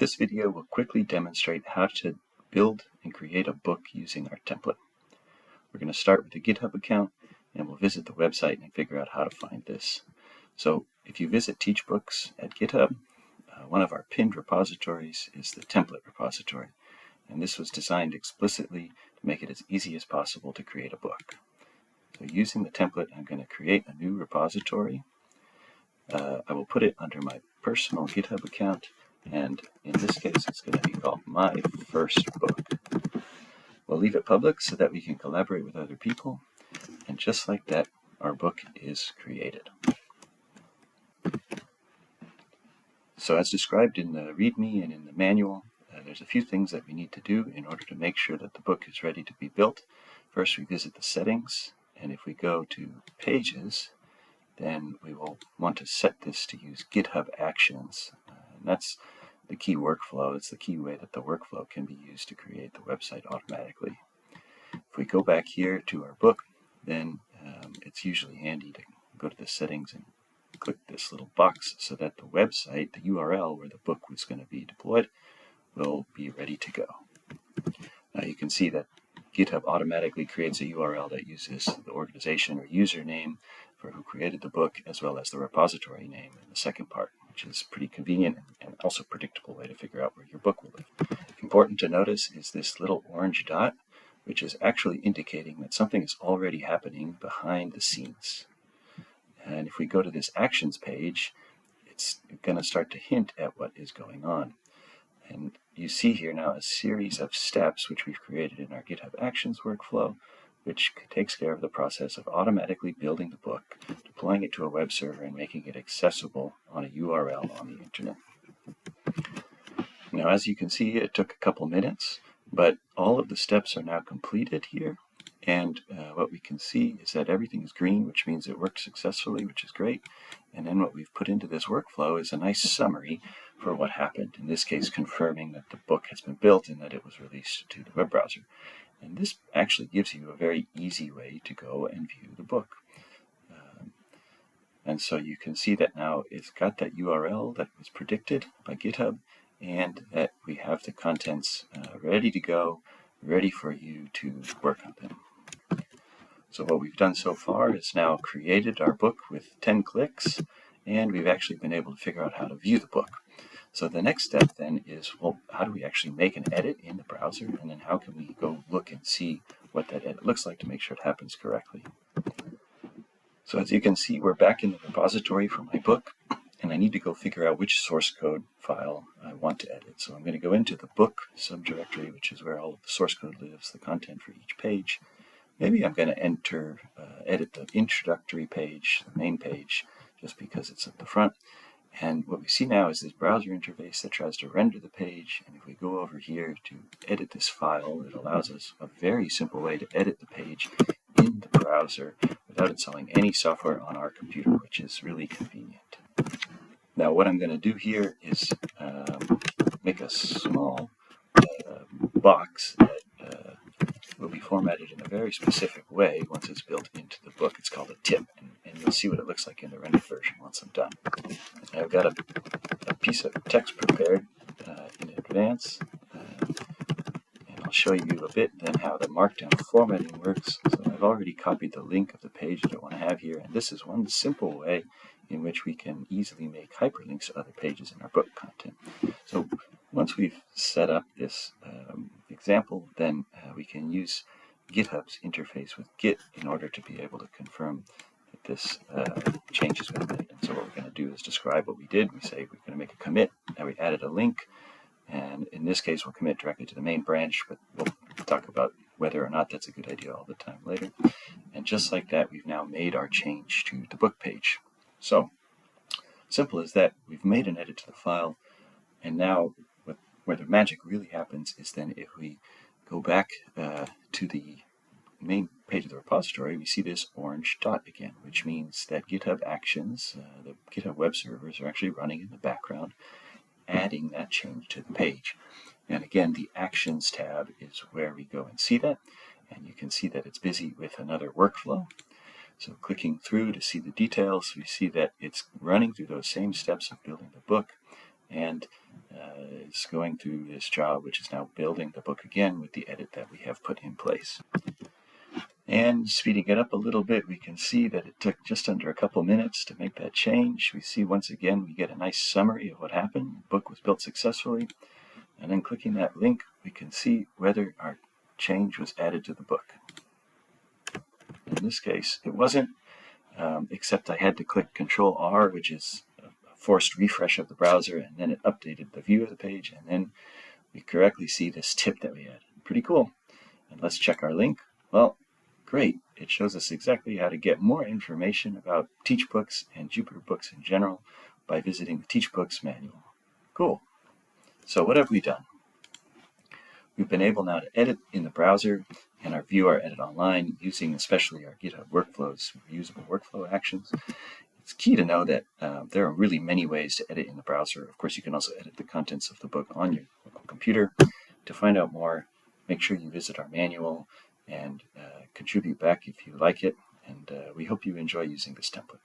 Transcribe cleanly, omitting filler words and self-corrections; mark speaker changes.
Speaker 1: This video will quickly demonstrate how to build and create a book using our template. We're going to start with a GitHub account, and we'll visit the website and figure out how to find this. So if you visit TeachBooks at GitHub, one of our pinned repositories is the template repository, and this was designed explicitly to make it as easy as possible to create a book. So using the template, I'm going to create a new repository. I will put it under my personal GitHub account, and in this case it's going to be called My First Book. We'll leave it public so that we can collaborate with other people, and just like that, our book is created. So as described in the README and in the manual, there's a few things that we need to do in order to make sure that the book is ready to be built. First, we visit the settings, and if we go to Pages, then we will want to set this to use GitHub Actions. And that's the key workflow. It's the key way that the workflow can be used to create the website automatically. If we go back here to our book, then it's usually handy to go to the settings and click this little box so that the website, the URL where the book was going to be deployed, will be ready to go. Now you can see that GitHub automatically creates a URL that uses the organization or username for who created the book, as well as the repository name in the second part, which is pretty convenient and also predictable way to figure out where your book will live. Important to notice is this little orange dot, which is actually indicating that something is already happening behind the scenes. And if we go to this Actions page, it's going to start to hint at what is going on. And you see here now a series of steps which we've created in our GitHub Actions workflow, which takes care of the process of automatically building the book, deploying it to a web server, and making it accessible on a URL on the internet. Now, as you can see, it took a couple minutes, but all of the steps are now completed here. And what we can see is that everything is green, which means it worked successfully, which is great. And then what we've put into this workflow is a nice summary for what happened, in this case confirming that the book has been built and that it was released to the web browser. And this actually gives you a very easy way to go and view the book. And so you can see that now it's got that URL that was predicted by GitHub, and that we have the contents ready to go, ready for you to work on them. So what we've done so far is now created our book with 10 clicks, and we've actually been able to figure out how to view the book. So the next step then is, well, how do we actually make an edit in the browser, and then how can we go look and see what that edit looks like to make sure it happens correctly. So as you can see, we're back in the repository for my book, and I need to go figure out which source code file I want to edit. So I'm going to go into the book subdirectory, which is where all of the source code lives, the content for each page. Maybe I'm going to edit the introductory page, the main page, just because it's at the front. And what we see now is this browser interface that tries to render the page. And if we go over here to edit this file, it allows us a very simple way to edit the page in the browser without installing any software on our computer, which is really convenient. Now what I'm going to do here is make a small box that will be formatted in a very specific way once it's built into the book. It's called a tip, and you'll see what it looks like in the rendered version once I'm done. I've got a piece of text prepared in advance, and I'll show you a bit then how the markdown formatting works. So I've already copied the link of the page that I want to have here, and this is one simple way in which we can easily make hyperlinks to other pages in our book content. So once we've set up this example, then we can use GitHub's interface with Git in order to be able to confirm that this change has been made. And so what we're going to do is describe what we did. We say we're going to make a commit. Now we added a link, and in this case we'll commit directly to the main branch, but we'll talk about whether or not that's a good idea all the time later. And just like that, we've now made our change to the book page. So simple as that, we've made an edit to the file, and now where the magic really happens is then if we go back to the main page of the repository, we see this orange dot again, which means that GitHub Actions, the GitHub web servers, are actually running in the background, adding that change to the page. And again, the Actions tab is where we go and see that, and you can see that it's busy with another workflow. So clicking through to see the details, we see that it's running through those same steps of building the book, and is going through this job, which is now building the book again with the edit that we have put in place. And speeding it up a little bit, we can see that it took just under a couple minutes to make that change. We see once again we get a nice summary of what happened. The book was built successfully. And then clicking that link, we can see whether our change was added to the book. In this case, it wasn't, except I had to click Control-R, which is a forced refresh of the browser, and then it updated the view of the page, and then we correctly see this tip that we added. Pretty cool. And let's check our link. Well, great. It shows us exactly how to get more information about TeachBooks and Jupyter Books in general by visiting the TeachBooks manual. Cool. So what have we done? We've been able now to edit in the browser and view our edit online using especially our GitHub workflows, reusable workflow actions. It's key to know that there are really many ways to edit in the browser. Of course, you can also edit the contents of the book on your local computer. To find out more, make sure you visit our manual and contribute back if you like it. And we hope you enjoy using this template.